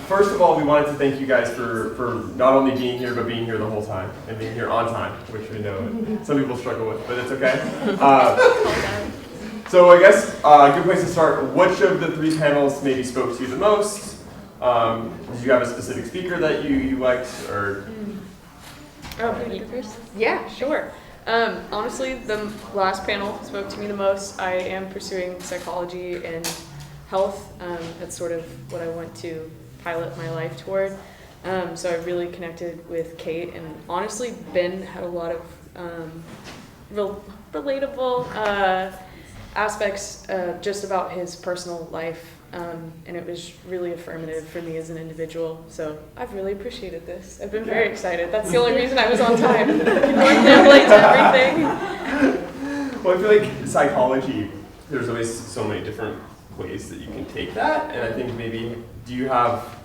First of all, we wanted to thank you guys for not only being here, but being here the whole time, and being here on time, which I know some people struggle with, but it's okay. So I guess a good place to start, which of the three panels maybe spoke to you the most? Did you have a specific speaker that you liked, or? Yeah, sure. Honestly, the last panel spoke to me the most. I am pursuing psychology and health. That's sort of what I want to pilot my life toward. So I really connected with Kate, and honestly, Ben had a lot of relatable aspects just about his personal life. And it was really affirmative for me as an individual. So I've really appreciated this. I've been very excited. That's the only reason I was on time. People are late to everything. Well, I feel like psychology, there's always so many different ways that you can take that. And I think maybe, do you have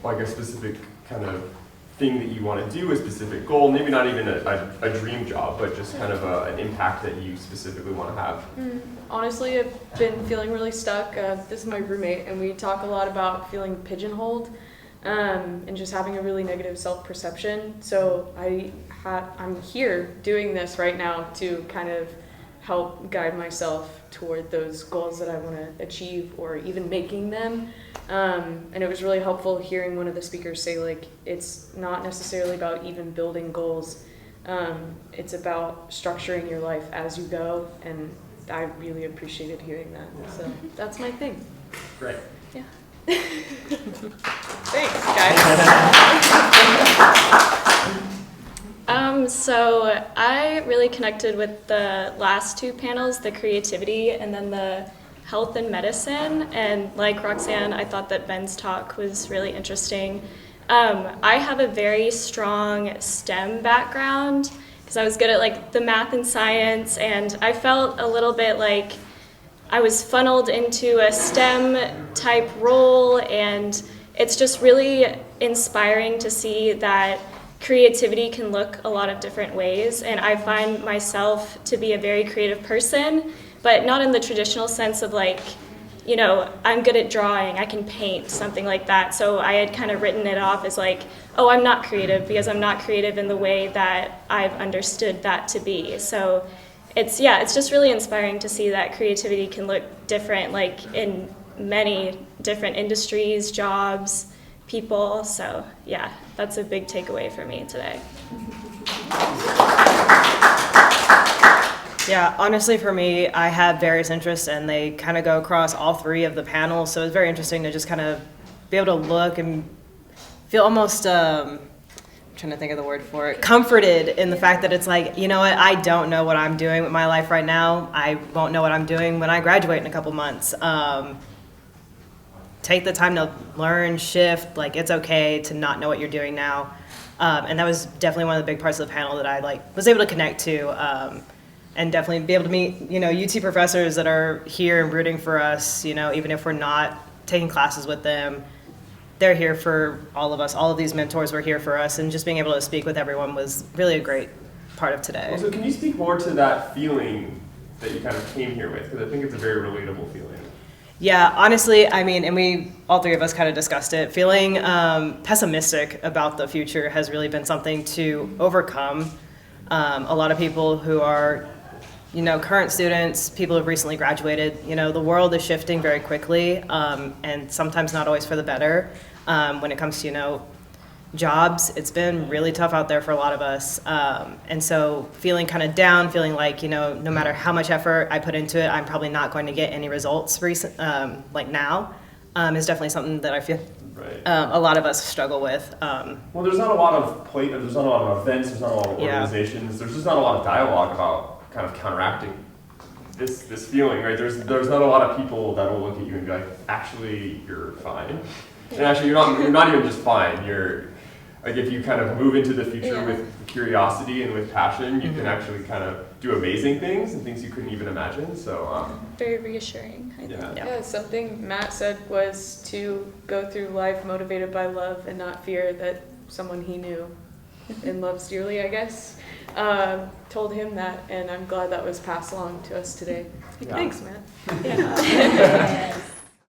like a specific kind of thing that you want to do, a specific goal, maybe not even a dream job, but just kind of an impact that you specifically want to have? Honestly, I've been feeling really stuck. This is my roommate, and we talk a lot about feeling pigeonholed and just having a really negative self-perception. So I'm here doing this right now to kind of help guide myself toward those goals that I want to achieve, or even making them. And it was really helpful hearing one of the speakers say, like, it's not necessarily about even building goals. It's about structuring your life as you go, and I really appreciated hearing that. So that's my thing. Great. Yeah. Thanks, guys. So I really connected with the last two panels, the creativity and then the health and medicine. And like Roxanne, I thought that Ben's talk was really interesting. I have a very strong STEM background because I was good at like the math and science, and I felt a little bit like I was funneled into a STEM type role, and it's just really inspiring to see that creativity can look a lot of different ways. And I find myself to be a very creative person, but not in the traditional sense of like, you know, I'm good at drawing, I can paint, something like that. So I had kind of written it off as like, oh, I'm not creative because I'm not creative in the way that I've understood that to be. So it's just really inspiring to see that creativity can look different, like in many different industries, jobs, people. So yeah, that's a big takeaway for me today. Yeah, honestly for me, I have various interests and they kind of go across all three of the panels, so it's very interesting to just kind of be able to look and feel almost, I'm trying to think of the word for it, comforted in the fact that it's like, you know what, I don't know what I'm doing with my life right now. I won't know what I'm doing when I graduate in a couple months. Take the time to learn, shift, like it's okay to not know what you're doing now. And that was definitely one of the big parts of the panel that I was able to connect to. And definitely be able to meet, UT professors that are here and rooting for us, even if we're not taking classes with them. They're here for all of us. All of these mentors were here for us, and just being able to speak with everyone was really a great part of today. Also, can you speak more to that feeling that you kind of came here with? Because I think it's a very relatable feeling. Yeah, honestly, and we, all three of us kind of discussed it. Feeling pessimistic about the future has really been something to overcome. A lot of people who are current students, people who have recently graduated, the world is shifting very quickly, and sometimes not always for the better. When it comes to, jobs, it's been really tough out there for a lot of us. And so feeling kind of down, feeling like, no matter how much effort I put into it, I'm probably not going to get any results now, is definitely something that I feel a lot of us struggle with. Well, there's not a lot of there's not a lot of events, there's not a lot of organizations, there's just not a lot of dialogue about kind of counteracting this feeling, right? There's not a lot of people that will look at you and be like, actually, you're fine. And actually, you're not even just fine. You're like, if you kind of move into the future with curiosity and with passion, you can actually kind of do amazing things and things you couldn't even imagine. So very reassuring, I think. Yeah, something Matt said was to go through life motivated by love and not fear that someone he knew and loves dearly, I guess, told him that, and I'm glad that was passed along to us today. Yeah. Thanks, Matt. Yeah.